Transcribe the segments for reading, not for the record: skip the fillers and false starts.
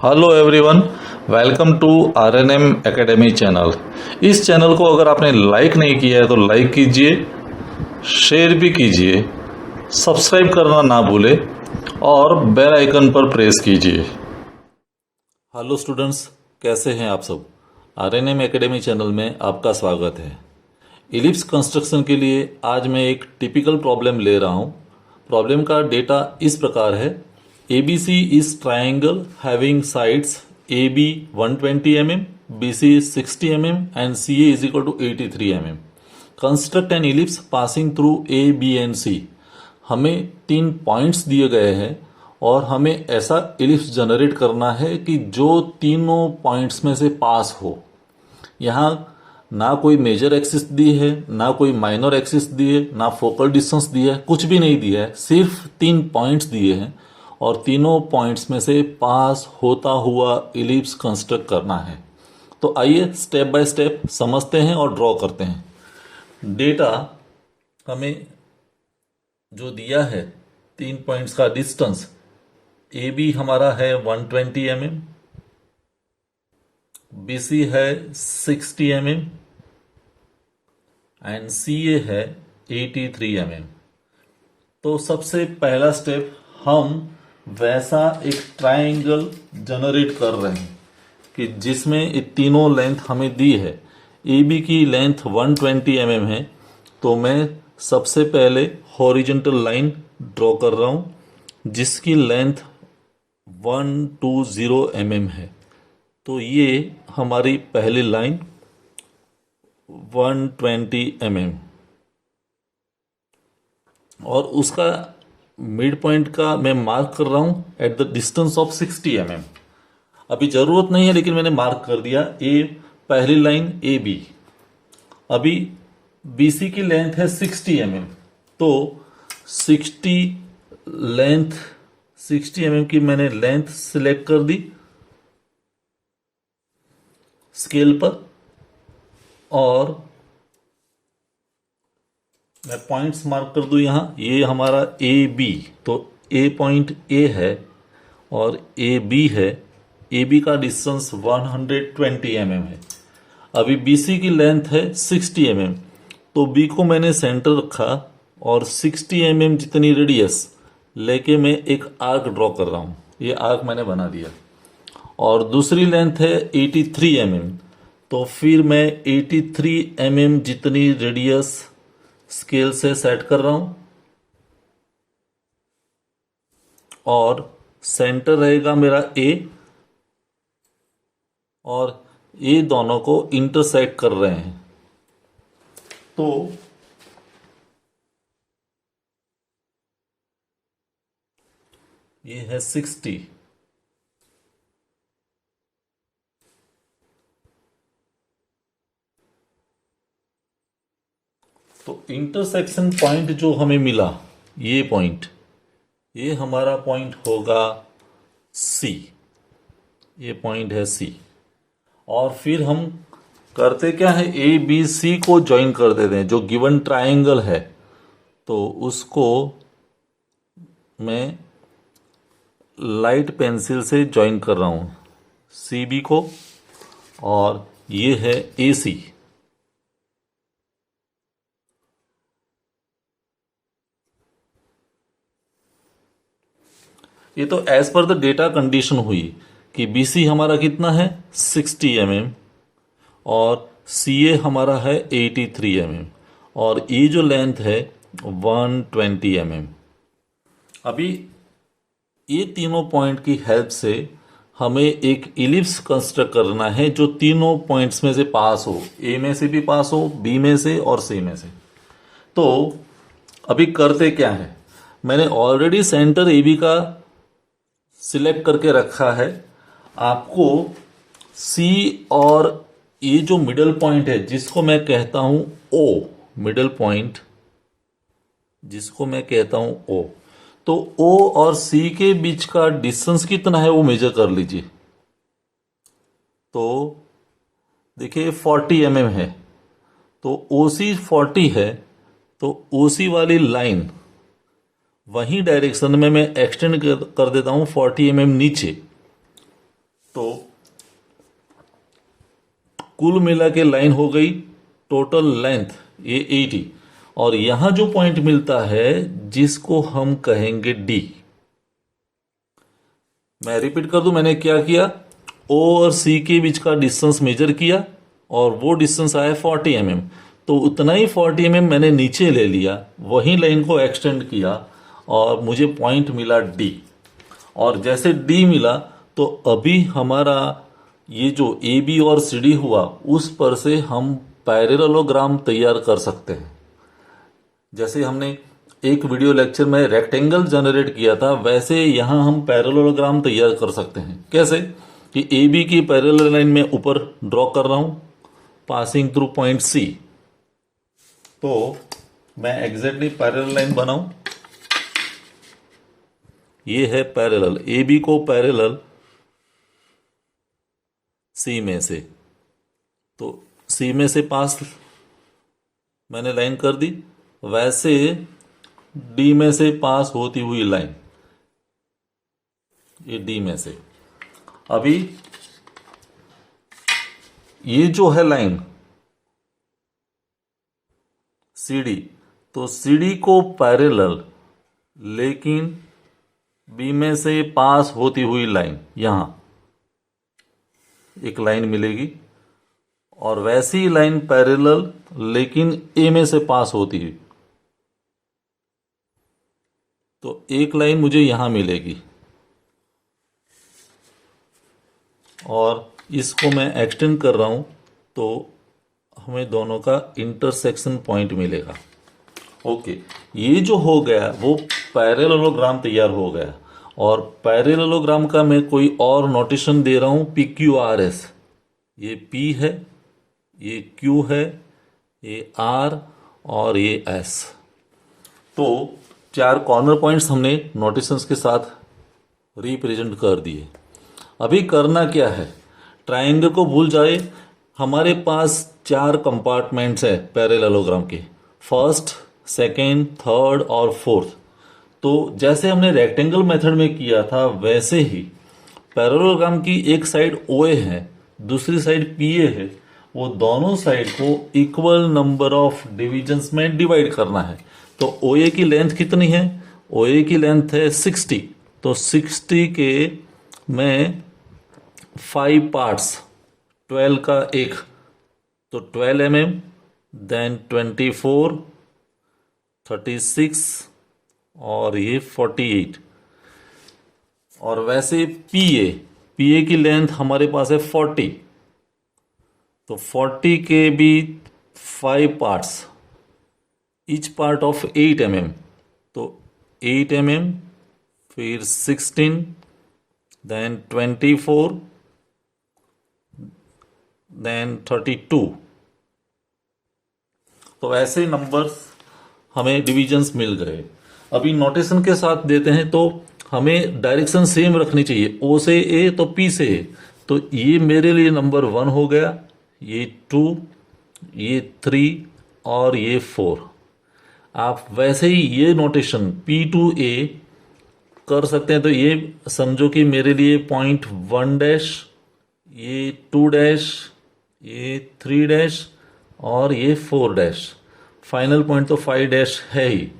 Hello everyone, welcome to RNM academy channel. इस channel को अगर आपने लाइक नहीं किया है तो लाइक कीजिए, शेयर भी कीजिए, सब्सक्राइब करना ना भूलें और बेल आइकन पर प्रेस कीजिए। हेलो स्टूडेंट्स, कैसे हैं आप सब? आरएनएम एकेडमी चैनल में आपका स्वागत है। इलिप्स कंस्ट्रक्शन के लिए आज मैं एक टिपिकल प्रॉब्लम ले रहा हूँ। प्रॉब्लम का डेटा इस प्रकार है। ABC is triangle having sides AB 120 mm, BC is 60 mm and CA is equal to 83 mm. Construct an ellipse passing through A, B and C. हमें 3 पॉइंट्स दिए गए हैं और हमें ऐसा इलिप्स जनरेट करना है कि जो तीनों पॉइंट्स में से पास हो। यहाँ ना कोई मेजर एक्सिस दी है, ना कोई माइनर एक्सिस दी है, ना फोकल डिस्टेंस दिया है, कुछ भी नहीं दिया है, सिर्फ 3 पॉइंट्स दिए हैं और तीनों पॉइंट्स में से पास होता हुआ इलिप्स कंस्ट्रक्ट करना है। तो आइए स्टेप बाय स्टेप समझते हैं और ड्रॉ करते हैं। डेटा हमें जो दिया है 3 पॉइंट्स का डिस्टेंस, ए बी हमारा है 120 mm, BC है 60 mm एंड CA है 83 mm। तो सबसे पहला स्टेप, हम वैसा एक ट्राइंगल जनरेट कर रहे हैं कि जिसमें ये तीनों लेंथ हमें दी है। ए बी की लेंथ 120 mm है, तो मैं सबसे पहले हॉरिजॉन्टल लाइन ड्रॉ कर रहा हूं जिसकी लेंथ 120 mm है। तो ये हमारी पहली लाइन 120 mm और उसका मिड पॉइंट का मैं मार्क कर रहा हूं at the distance of 60 mm। अभी जरूरत नहीं है लेकिन मैंने मार्क कर दिया। ए पहली लाइन ए बी, अभी BC की लेंथ है 60 mm, तो 60 mm की मैंने लेंथ सिलेक्ट कर दी स्केल पर और मैं पॉइंट्स मार्क कर दूं। यहां ये हमारा ए बी, तो ए पॉइंट ए है और ए बी है। ए बी का डिस्टेंस 120 mm है। अभी BC की लेंथ है 60 mm, तो B को मैंने सेंटर रखा और 60 mm जितनी रेडियस लेके मैं एक आर्क ड्रॉ कर रहा हूं। ये आर्क मैंने बना दिया और दूसरी लेंथ है 83 mm, तो फिर मैं 83 mm जितनी रेडियस स्केल से सेट कर रहा हूं और सेंटर रहेगा मेरा ए और ये दोनों को इंटरसेक्ट कर रहे हैं। तो ये है 60, तो इंटरसेक्शन पॉइंट जो हमें मिला, ये पॉइंट, ये हमारा पॉइंट होगा C। ये पॉइंट है C और फिर हम करते क्या है, ए बी सी को ज्वाइन कर देते हैं। जो गिवन ट्रायंगल है तो उसको मैं लाइट पेंसिल से ज्वाइन कर रहा हूं सी बी को, और ये है ए सी। ये तो as per the data condition हुई कि BC हमारा कितना है 60 mm और CA हमारा है 83 mm और ये जो लेंथ है 120 mm। अभी ये तीनों पॉइंट की हेल्प से हमें एक इलिप्स कंस्ट्रक्ट करना है जो तीनों पॉइंट्स में से पास हो, A में से भी पास हो, B में से और C में से। तो अभी करते क्या है, मैंने ऑलरेडी सेंटर AB का सिलेक्ट करके रखा है। आपको C और ये जो मिडल पॉइंट है जिसको मैं कहता हूं O, मिडल पॉइंट जिसको मैं कहता हूं O, तो O और C के बीच का डिस्टेंस कितना है वो मेजर कर लीजिए। तो देखिए 40 mm है, तो OC 40 है, तो OC वाली लाइन वही डायरेक्शन में मैं एक्सटेंड कर देता हूं 40 mm नीचे। तो कुल मिला के लाइन हो गई टोटल लेंथ ये 80, और यहां जो पॉइंट मिलता है जिसको हम कहेंगे डी। मैं रिपीट कर दूं, मैंने क्या किया, ओ और सी के बीच का डिस्टेंस मेजर किया और वो डिस्टेंस आया 40 mm। तो उतना ही 40 mm मैंने नीचे ले लिया, वही लाइन को एक्सटेंड किया और मुझे पॉइंट मिला डी। और जैसे डी मिला तो अभी हमारा ये जो ए बी और सी डी हुआ उस पर से हम पैरेललोग्राम तैयार कर सकते हैं। जैसे हमने एक वीडियो लेक्चर में रेक्टेंगल जनरेट किया था, वैसे यहां हम पैरेललोग्राम तैयार कर सकते हैं। कैसे कि ए बी की पैरेलल लाइन में ऊपर ड्रॉ कर रहा हूं पासिंग थ्रू पॉइंट सी, तो मैं एग्जैक्टली पैरेलल लाइन बनाऊं। ये है पैरेलल, ए बी को पैरेलल सी में से, तो सी में से पास मैंने लाइन कर दी। वैसे डी में से पास होती हुई लाइन, ये डी में से, अभी ये जो है लाइन सी डी, तो सी डी को पैरेलल लेकिन बी में से पास होती हुई लाइन, यहां एक लाइन मिलेगी, और वैसी लाइन पैरेलल लेकिन ए में से पास होती है, तो एक लाइन मुझे यहां मिलेगी और इसको मैं एक्सटेंड कर रहा हूं तो हमें दोनों का इंटरसेक्शन पॉइंट मिलेगा। ओके, ये जो हो गया वो पैरेललोग्राम तैयार हो गया। और पैरेललोग्राम का मैं कोई और नोटेशन दे रहा हूं, पी क्यू आर एस। ये पी है, ये क्यू है, ये आर और ये एस। तो 4 कॉर्नर पॉइंट्स हमने नोटेशंस के साथ रिप्रेजेंट कर दिए। अभी करना क्या है, ट्रायंगल को भूल जाए। हमारे पास 4 कंपार्टमेंट्स है पैरेललोग्राम के, फर्स्ट, सेकेंड, थर्ड और फोर्थ। तो जैसे हमने रेक्टेंगल मेथड में किया था वैसे ही पैरेललोग्राम की एक साइड OA है, दूसरी साइड PA है, वो दोनों साइड को इक्वल नंबर ऑफ डिविजन्स में डिवाइड करना है। तो OA की लेंथ कितनी है, OA की लेंथ है 60, तो 60 के में 5 पार्ट्स, 12 का 1, तो 12 mm, देन 24, 36 और ये 48। और वैसे PA की लेंथ हमारे पास है 40, तो 40 के भी 5 parts, each part of 8 mm, तो 8 mm, फिर 16, देन 24, देन 32। तो ऐसे नंबर्स हमें डिविजन्स मिल गए। अभी नोटेशन के साथ देते हैं तो हमें डायरेक्शन सेम रखनी चाहिए, O से A तो P से A। तो ये मेरे लिए नंबर 1 हो गया, ये 2, ये 3 और ये 4। आप वैसे ही ये नोटेशन P2A कर सकते हैं। तो ये समझो कि मेरे लिए पॉइंट 1 डैश, ये 2 डैश, ये 3 डैश और ये 4 डैश। फाइनल पॉइंट तो 5 डैश है ही,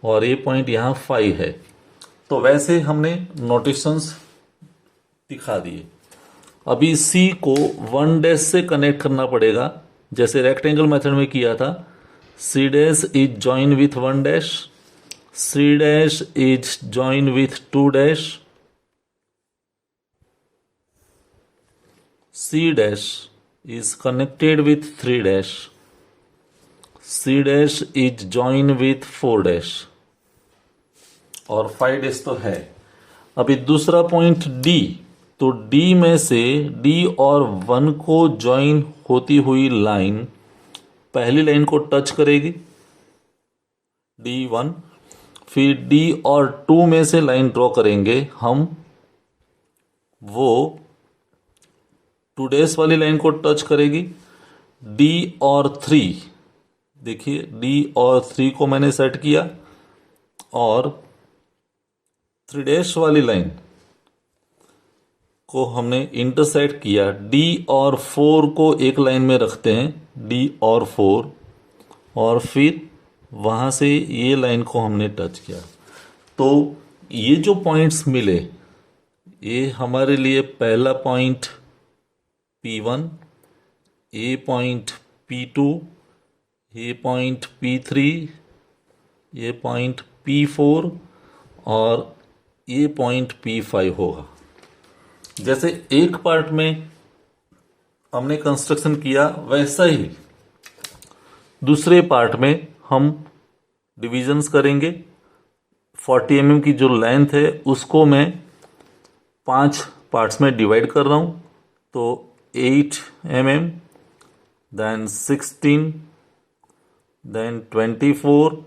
और ये पॉइंट यहाँ 5 है। तो वैसे हमने नोटेशंस दिखा दिए। अभी C को 1 डैश से कनेक्ट करना पड़ेगा, जैसे रेक्टेंगल मेथड में किया था। C dash is join with 1 dash, C dash is join with 2 dash, C dash is connected with 3 dash, C dash is joined with 4 dash और 5 dash तो है। अभी दूसरा पॉइंट D, तो D में से D और 1 को ज्वाइन होती हुई लाइन पहली लाइन को टच करेगी, D1, फिर D और 2 में से लाइन ड्रॉ करेंगे हम, वो 2 डैश वाली लाइन को टच करेगी। D और 3, देखिए D और 3 को मैंने सेट किया, और 3 डैश वाली लाइन को हमने इंटरसेक्ट किया, डी और 4 को एक लाइन में रखते हैं, डी और 4, और फिर वहाँ से ये लाइन को हमने टच किया, तो ये जो पॉइंट्स मिले ये हमारे लिए पहला पॉइंट P1, ये पॉइंट P2, ये पॉइंट P3, ये पॉइंट P4 और ये पॉइंट P5 होगा। जैसे एक पार्ट में हमने कंस्ट्रक्शन किया वैसा ही दूसरे पार्ट में हम डिविजन्स करेंगे। 40 mm की जो लेंथ है उसको मैं 5 पार्ट्स में डिवाइड कर रहा हूँ, तो 8 mm, देन 16, देन 24,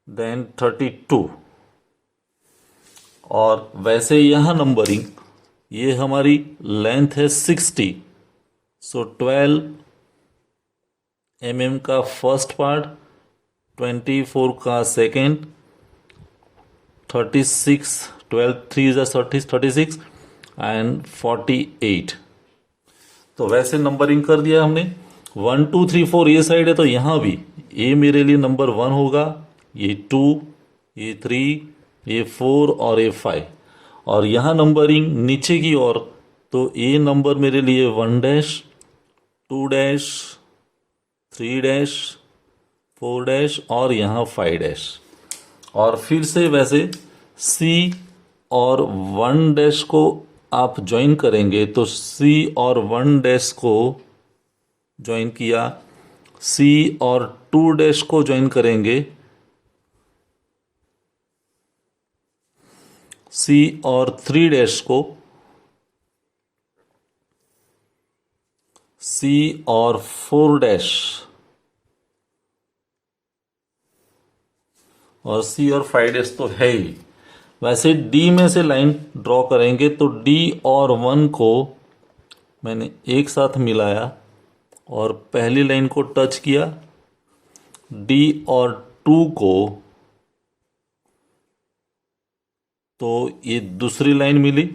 देन 32। और वैसे यहाँ नंबरिंग, ये हमारी लेंथ है 60, सो 12 mm का फर्स्ट पार्ट, 24 का सेकेंड, 36, 12 3 36 एंड 48। तो वैसे नंबरिंग कर दिया हमने। 1 2 3 4 ये साइड है, तो यहाँ भी ये मेरे लिए नंबर 1 होगा, ये 2, ये 3, ये 4 और ये 5। और यहाँ नंबरिंग नीचे की ओर, तो ये नंबर मेरे लिए 1 डैश, 2 डैश, 3 डैश, 4 डैश और यहाँ 5 डैश। और फिर से वैसे C और 1 डैश को आप ज्वाइन करेंगे, तो C और 1 डैश को ज्वाइन किया, C और 2 डैश को ज्वाइन करेंगे, C और 3 डैश को, C और 4 डैश, और C और 5 डैश तो है ही। वैसे D में से लाइन ड्रॉ करेंगे, तो D और 1 को मैंने एक साथ मिलाया और पहली लाइन को टच किया, D और 2 को, तो ये दूसरी लाइन मिली,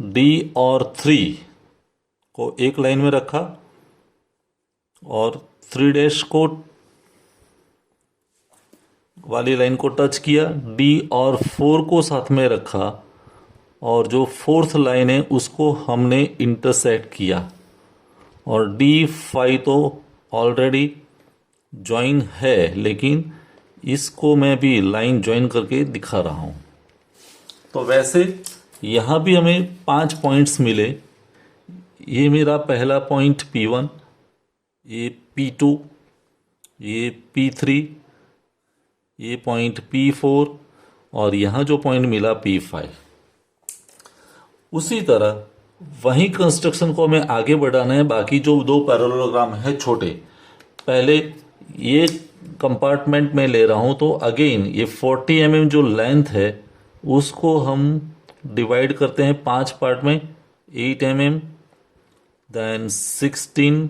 D और 3 को एक लाइन में रखा और 3 डैश को वाली लाइन को टच किया, D और 4 को साथ में रखा और जो फोर्थ लाइन है उसको हमने इंटरसेक्ट किया, और D5 तो ऑलरेडी ज्वाइन है, लेकिन इसको मैं भी लाइन ज्वाइन करके दिखा रहा हूँ। तो वैसे यहाँ भी हमें 5 पॉइंट्स मिले। ये मेरा पहला पॉइंट P1, ये P2, ये P3, ये पॉइंट P4 और यहाँ जो पॉइंट मिला P5। उसी तरह वही कंस्ट्रक्शन को हमें आगे बढ़ाना है। बाकी जो 2 पैरेललोग्राम है छोटे, पहले ये कंपार्टमेंट में ले रहा हूँ, तो अगेन ये 40 mm जो लेंथ है उसको हम डिवाइड करते हैं 5 पार्ट में, 8 mm, देन 16,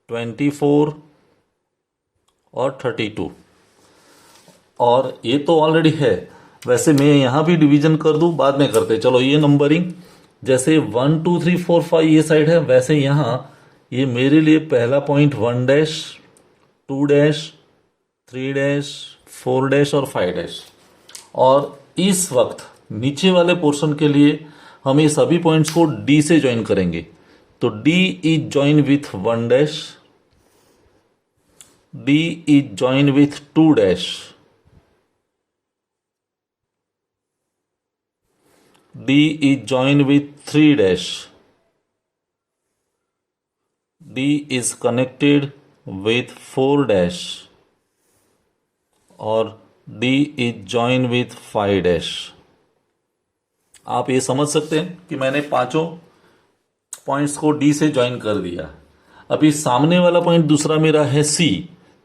24 और 32। और ये तो ऑलरेडी है, वैसे मैं यहाँ भी डिवीजन कर दूँ, बाद में करते। चलो ये नंबरिंग जैसे 1 2 3 4 5 ये साइड है, वैसे यहाँ ये मेरे लिए पहला point 1 dash, 2 dash, 3 dash, 4 dash और 5 डैश। और इस वक्त नीचे वाले पोर्शन के लिए हम ये सभी पॉइंट्स को D से ज्वाइन करेंगे, तो D is join with 1 dash, D is join with 2 dash, D is joined with 3 dash, D is connected with 4 dash और D is joined with 5 dash। आप ये समझ सकते हैं कि मैंने पांचों पॉइंट्स को D से ज्वाइन कर दिया। अभी सामने वाला पॉइंट दूसरा मेरा है C,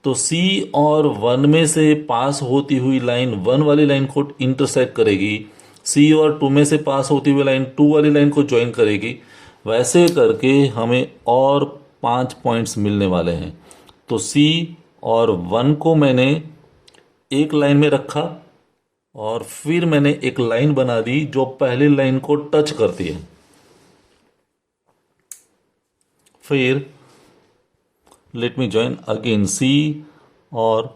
तो C और 1 में से पास होती हुई लाइन 1 वाली लाइन को इंटरसेक्ट करेगी, C और 2 में से पास होती हुई लाइन 2 वाली लाइन को ज्वाइन करेगी। वैसे करके हमें और 5 पॉइंट्स मिलने वाले हैं। तो C और 1 को मैंने एक लाइन में रखा, और फिर मैंने एक लाइन बना दी जो पहली लाइन को टच करती है। फिर लेट मी ज्वाइन अगेन सी और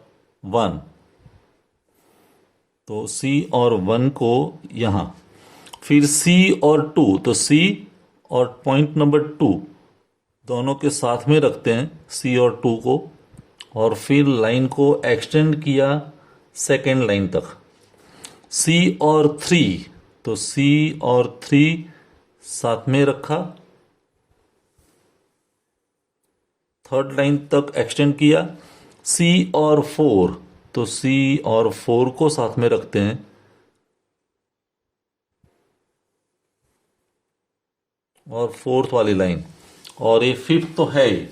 1, तो सी और 1 को यहां, फिर सी और 2, तो सी और पॉइंट नंबर 2 दोनों के साथ में रखते हैं, सी और 2 को, और फिर लाइन को एक्सटेंड किया सेकेंड लाइन तक। सी और 3, तो सी और 3 साथ में रखा, थर्ड लाइन तक एक्सटेंड किया। सी और 4, तो सी और 4 को साथ में रखते हैं, और फोर्थ वाली लाइन, और ये फिफ्थ तो है ही।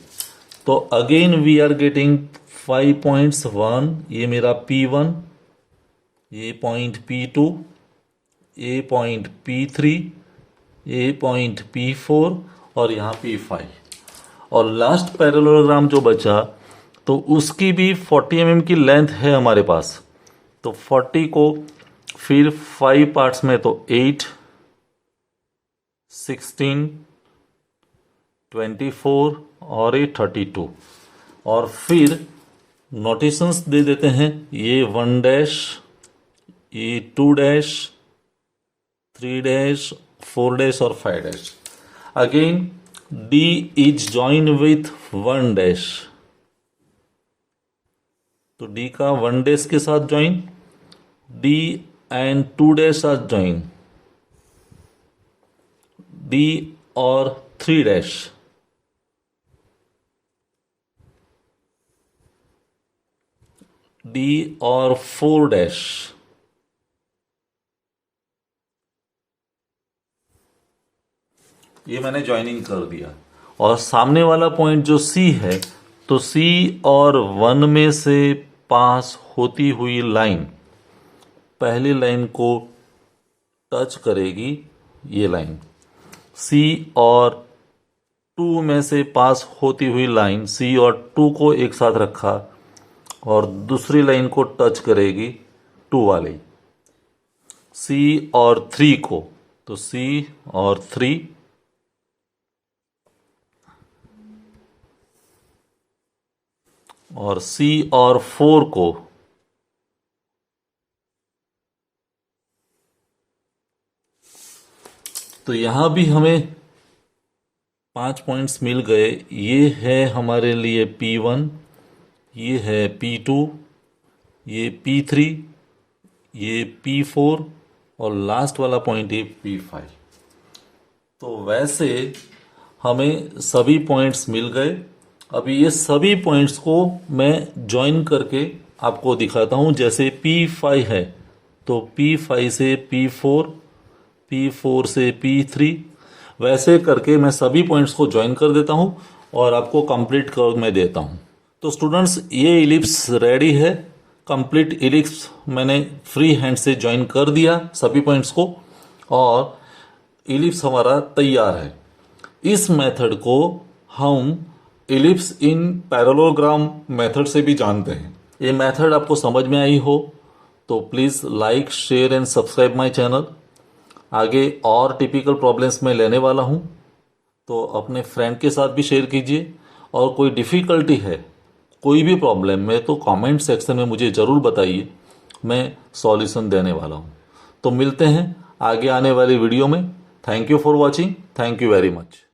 तो again we are getting 5 points, 1 ये मेरा P1, ये पॉइंट P2, ये पॉइंट P3, ये पॉइंट P4 और यहाँ P5। और लास्ट पैरेललोग्राम जो बचा तो उसकी भी 40 mm की लेंथ है हमारे पास। तो 40 को फिर 5 पार्ट्स में, तो 8, 16, 24 और ये 32, और फिर नोटेशंस दे देते हैं, ये 1 डैश, ये 2 डैश, 3 डैश, 4 डैश और 5 dash. Again D is join with 1 dash, तो D का 1 डैश के साथ join, D and 2 dash are join, D और 3 डैश, D और 4 डैश, ये मैंने ज्वाइनिंग कर दिया। और सामने वाला पॉइंट जो C है, तो C और 1 में से पास होती हुई लाइन पहली लाइन को टच करेगी, ये लाइन। C और 2 में से पास होती हुई लाइन, C और 2 को एक साथ रखा और दूसरी लाइन को टच करेगी 2 वाली, C और 3 को, तो C और 3, और C और 4 को, तो यहां भी हमें 5 पॉइंट्स मिल गए। ये है हमारे लिए P1, ये है P2, ये P3, ये P4 और लास्ट वाला पॉइंट है P5। तो वैसे हमें सभी पॉइंट्स मिल गए। अभी ये सभी पॉइंट्स को मैं ज्वाइन करके आपको दिखाता हूं। जैसे P5 है तो P5 से P4, P4 से P3, वैसे करके मैं सभी पॉइंट्स को ज्वाइन कर देता हूं और आपको कंप्लीट कर मैं देता हूं। तो स्टूडेंट्स, ये इलिप्स रेडी है। कंप्लीट इलिप्स मैंने फ्री हैंड से ज्वाइन कर दिया सभी पॉइंट्स को, और इलिप्स हमारा तैयार है। इस मेथड को हम इलिप्स इन पैरेललोग्राम मेथड से भी जानते हैं। ये मेथड आपको समझ में आई हो तो please like, share and subscribe my channel. आगे और टिपिकल प्रॉब्लम्स मैं लेने वाला हूँ, तो अपने फ्रेंड के साथ भी शेयर कीजिए। और कोई डिफ़िकल्टी है, कोई भी प्रॉब्लम में, तो कमेंट सेक्शन में मुझे ज़रूर बताइए, मैं सॉल्यूशन देने वाला हूँ। तो मिलते हैं आगे आने वाली वीडियो में। Thank you for watching. Thank you very much.